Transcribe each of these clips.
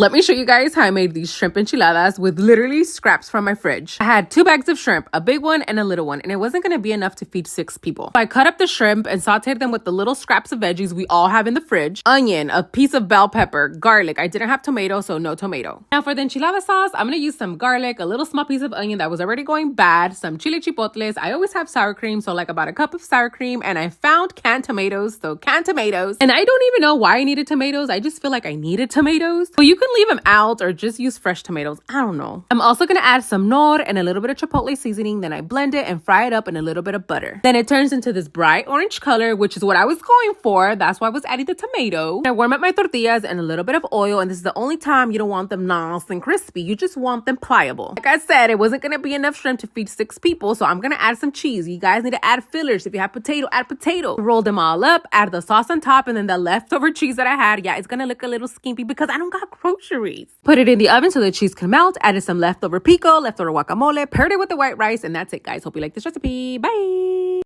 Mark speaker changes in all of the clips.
Speaker 1: Let me show you guys how I made these shrimp enchiladas with literally scraps from my fridge. I had 2 bags of shrimp, a big one and a little one, and it wasn't gonna be enough to feed 6 people. So I cut up the shrimp and sauteed them with the little scraps of veggies we all have in the fridge, onion, a piece of bell pepper, garlic. I didn't have tomato, so no tomato. Now for the enchilada sauce, I'm gonna use some garlic, a little small piece of onion that was already going bad, some chile chipotles. I always have sour cream, so like about a cup of sour cream, and I found canned tomatoes, so canned tomatoes. And I don't even know why I needed tomatoes. I just feel like I needed tomatoes. So you can leave them out or just use fresh tomatoes. I don't know. I'm also gonna add some nor and a little bit of chipotle seasoning. Then I blend it and fry it up in a little bit of butter. Then it turns into this bright orange color, which is what I was going for. That's why I was adding the tomato. I warm up my tortillas and a little bit of oil, and this is the only time you don't want them nice and crispy. You just want them pliable. Like I said, it wasn't gonna be enough shrimp to feed 6 people, so I'm gonna add some cheese. You guys need to add fillers. If you have potato, add potato. Roll them all up, add the sauce on top, and then the leftover cheese that I had. Yeah, it's gonna look a little skimpy because I don't got groceries. Put it in the oven so the cheese can melt. Added some leftover pico, leftover guacamole, paired it with the white rice, and that's it, guys. Hope you like this recipe. Bye!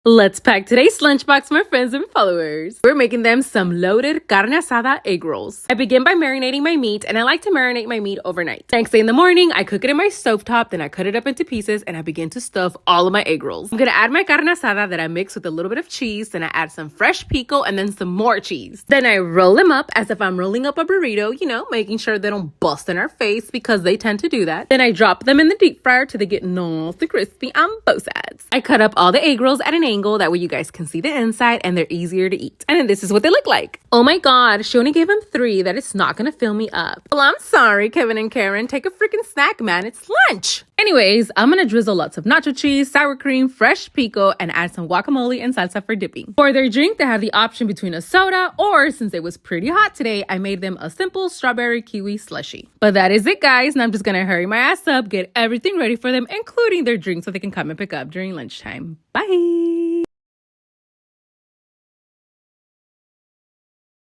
Speaker 1: Let's pack today's lunchbox for my friends and followers. We're making them some loaded carne asada egg rolls. I begin by marinating my meat, and I like to marinate my meat overnight. Next day in the morning, I cook it in my stovetop, then I cut it up into pieces, and I begin to stuff all of my egg rolls. I'm gonna add my carne asada that I mix with a little bit of cheese, then I add some fresh pico, and then some more cheese. Then I roll them up as if I'm rolling up a burrito, you know, making sure they don't bust in our face because they tend to do that. Then I drop them in the deep fryer till they get nice and crispy on both sides. I cut up all the egg rolls at an angle, that way you guys can see the inside and they're easier to eat. And then this is what they look like. Oh my god, she only gave him 3. That is not gonna fill me up. Well, I'm sorry, Kevin and Karen. Take a freaking snack, man. It's lunch. Anyways, I'm gonna drizzle lots of nacho cheese, sour cream, fresh pico, and add some guacamole and salsa for dipping. For their drink, they have the option between a soda, or since it was pretty hot today, I made them a simple strawberry kiwi slushie. But that is it, guys, and I'm just gonna hurry my ass up, get everything ready for them, including their drink, so they can come and pick up during lunchtime. Bye!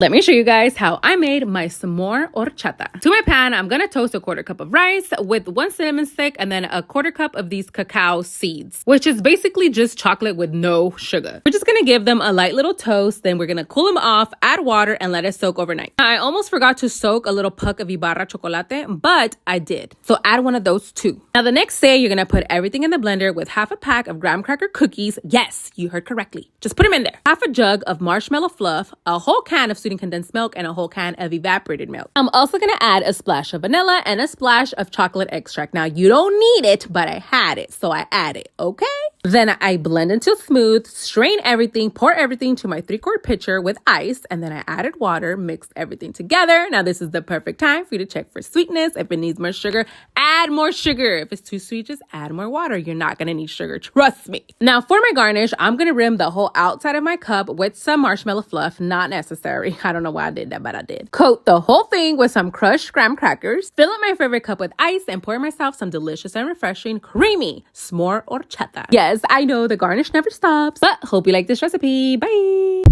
Speaker 1: Let me show you guys how I made my s'more horchata. To my pan, I'm gonna toast a 1/4 cup of rice with 1 cinnamon stick and then a 1/4 cup of these cacao seeds, which is basically just chocolate with no sugar. We're just gonna give them a light little toast, then we're gonna cool them off, add water, and let it soak overnight. I almost forgot to soak a little puck of Ibarra chocolate, but I did. So add one of those too. Now the next day, you're gonna put everything in the blender with 1/2 pack of graham cracker cookies. Yes, you heard correctly. Just put them in there. 1/2 jug of marshmallow fluff, a whole can of sweetened condensed milk, and a whole can of evaporated milk. I'm also gonna add a splash of vanilla and a splash of chocolate extract. Now you don't need it, but I had it, so I added, okay? Then I blend until smooth, strain everything, pour everything to my 3-quart pitcher with ice, and then I added water, mixed everything together. Now this is the perfect time for you to check for sweetness. If it needs more sugar, add more sugar. If it's too sweet, just add more water. You're not gonna need sugar, trust me. Now for my garnish, I'm gonna rim the whole outside of my cup with some marshmallow fluff. Not necessary. I don't know why I did that, but I did. Coat the whole thing with some crushed graham crackers. Fill up my favorite cup with ice and pour myself some delicious and refreshing creamy s'more horchata. Yes, I know the garnish never stops, but hope you like this recipe. Bye!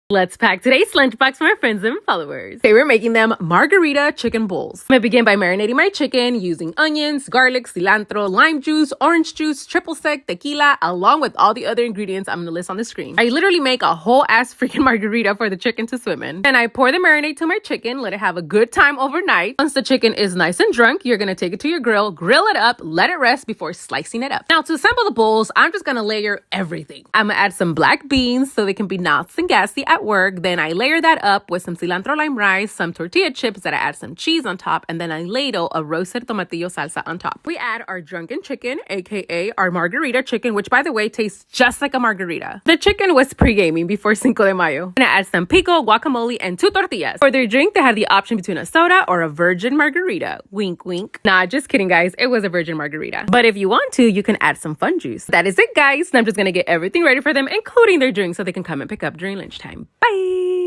Speaker 1: Let's pack today's lunchbox for my friends and followers. Today we're making them margarita chicken bowls. I'm gonna begin by marinating my chicken using onions, garlic, cilantro, lime juice, orange juice, triple sec, tequila, along with all the other ingredients I'm gonna list on the screen. I literally make a whole ass freaking margarita for the chicken to swim in. Then I pour the marinade to my chicken, let it have a good time overnight. Once the chicken is nice and drunk, you're gonna take it to your grill it up, let it rest before slicing it up. Now to assemble the bowls, I'm just gonna layer everything. I'm gonna add some black beans so they can be nice and gassy at work. Then I layer that up with some cilantro lime rice, some tortilla chips that I add some cheese on top, and then I ladle a roasted tomatillo salsa on top. We add our drunken chicken, aka our margarita chicken, which by the way tastes just like a margarita. The chicken was pre-gaming before Cinco de Mayo. And I add some pico, guacamole, and 2 tortillas. For their drink, they had the option between a soda or a virgin margarita. Wink, wink. Nah, just kidding, guys. It was a virgin margarita. But if you want to, you can add some fun juice. That is it, guys. And I'm just gonna get everything ready for them, including their drink, so they can come and pick up during lunchtime. Bye!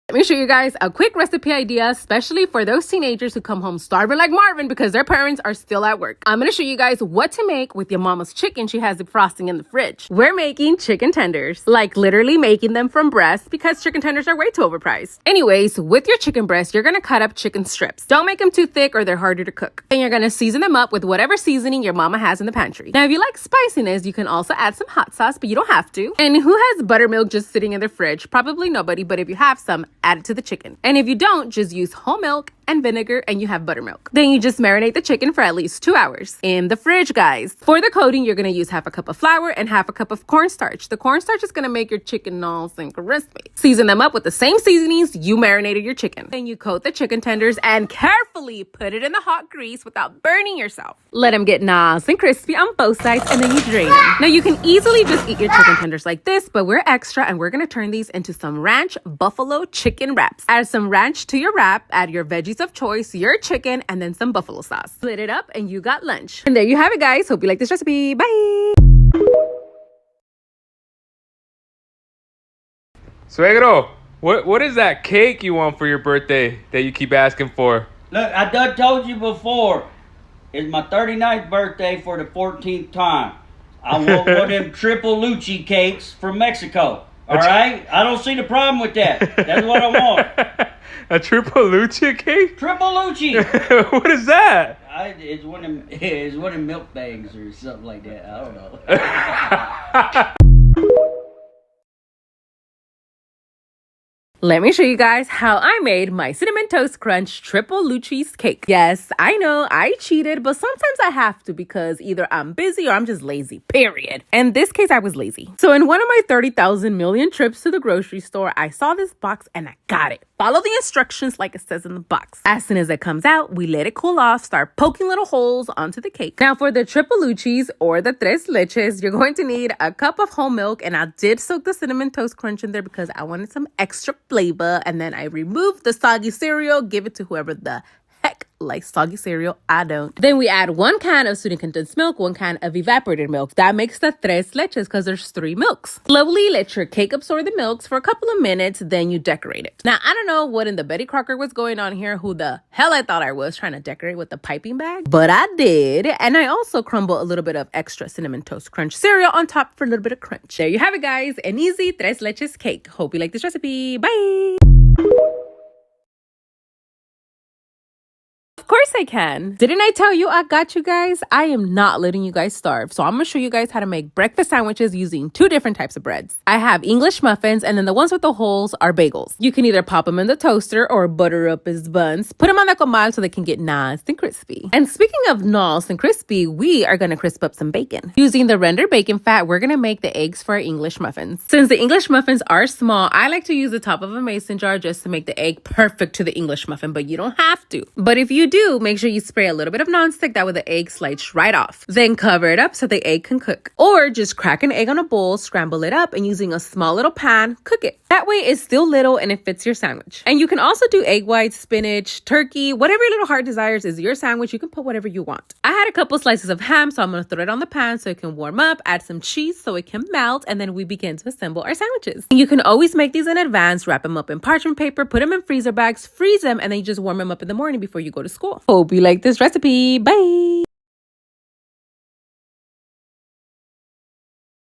Speaker 1: Let me show you guys a quick recipe idea, especially for those teenagers who come home starving like Marvin because their parents are still at work. I'm gonna show you guys what to make with your mama's chicken. She has the frosting in the fridge. We're making chicken tenders, like literally making them from breast because chicken tenders are way too overpriced. Anyways, with your chicken breast, you're gonna cut up chicken strips. Don't make them too thick or they're harder to cook. Then you're gonna season them up with whatever seasoning your mama has in the pantry. Now, if you like spiciness, you can also add some hot sauce, but you don't have to. And who has buttermilk just sitting in the fridge? Probably nobody, but if you have some, add it to the chicken. And if you don't, just use whole milk and vinegar and you have buttermilk. Then you just marinate the chicken for at least 2 hours in the fridge, guys. For the coating, you're gonna use 1/2 cup of flour and 1/2 cup of cornstarch. The cornstarch is gonna make your chicken nice and crispy. Season them up with the same seasonings you marinated your chicken. Then you coat the chicken tenders and carefully put it in the hot grease without burning yourself. Let them get nice and crispy on both sides and then you drain them. Now you can easily just eat your chicken tenders like this, but we're extra and we're gonna turn these into some ranch buffalo chicken wraps. Add some ranch to your wrap, add your veggies of choice, your chicken, and then some buffalo sauce. Split it up and you got lunch. And there you have it, guys. Hope you like this recipe. Bye!
Speaker 2: Suegro, what is that cake you want for your birthday that you keep asking for?
Speaker 3: Look, I done told you before. It's my 39th birthday for the 14th time. I want one of them triple Lucci cakes from Mexico. All right? I don't see the problem with that. That's what I want.
Speaker 2: A triple lucha cake?
Speaker 3: Triple Lucci.
Speaker 2: What is that?
Speaker 3: It's one of milk bags or something like that. I don't know.
Speaker 1: Let me show you guys how I made my Cinnamon Toast Crunch Triple Lucci's cake. Yes, I know I cheated, but sometimes I have to because either I'm busy or I'm just lazy, period. In this case, I was lazy. So in one of my 30,000 million trips to the grocery store, I saw this box and I got it. Follow the instructions like it says in the box. As soon as it comes out, we let it cool off, start poking little holes onto the cake. Now for the Triple Lucci's or the Tres Leches, you're going to need 1 cup of whole milk, and I did soak the Cinnamon Toast Crunch in there because I wanted some extra flavor, and then I removed the soggy cereal, give it to whoever the heck likes soggy cereal. I don't. Then we add 1 can of sweetened condensed milk, 1 can of evaporated milk. That makes the Tres Leches because there's 3 milks. Slowly let your cake absorb the milks for a couple of minutes, then you decorate it. Now, I don't know what in the Betty Crocker was going on here, who the hell I thought I was trying to decorate with the piping bag, but I did. And I also crumble a little bit of extra Cinnamon Toast Crunch cereal on top for a little bit of crunch. There you have it, guys. An easy Tres Leches cake. Hope you like this recipe. Bye! Of course I can. Didn't I tell you I got you guys? I am not letting you guys starve. So I'm gonna show you guys how to make breakfast sandwiches using 2 different types of breads. I have English muffins, and then the ones with the holes are bagels. You can either pop them in the toaster or butter up as buns. Put them on the comal so they can get nice and crispy. And speaking of nice and crispy, we are gonna crisp up some bacon. Using the rendered bacon fat, we're gonna make the eggs for our English muffins. Since the English muffins are small, I like to use the top of a mason jar just to make the egg perfect to the English muffin, but you don't have to. But if you do, make sure you spray a little bit of nonstick, that way the egg slides right off. Then cover it up so the egg can cook. Or just crack an egg on a bowl, scramble it up, and using a small little pan, cook it. That way it's still little and it fits your sandwich. And you can also do egg whites, spinach, turkey, whatever your little heart desires is your sandwich. You can put whatever you want. I had a couple slices of ham, so I'm going to throw it on the pan so it can warm up, add some cheese so it can melt, and then we begin to assemble our sandwiches. And you can always make these in advance, wrap them up in parchment paper, put them in freezer bags, freeze them, and then you just warm them up in the morning before you go to school. Hope you like this recipe. Bye!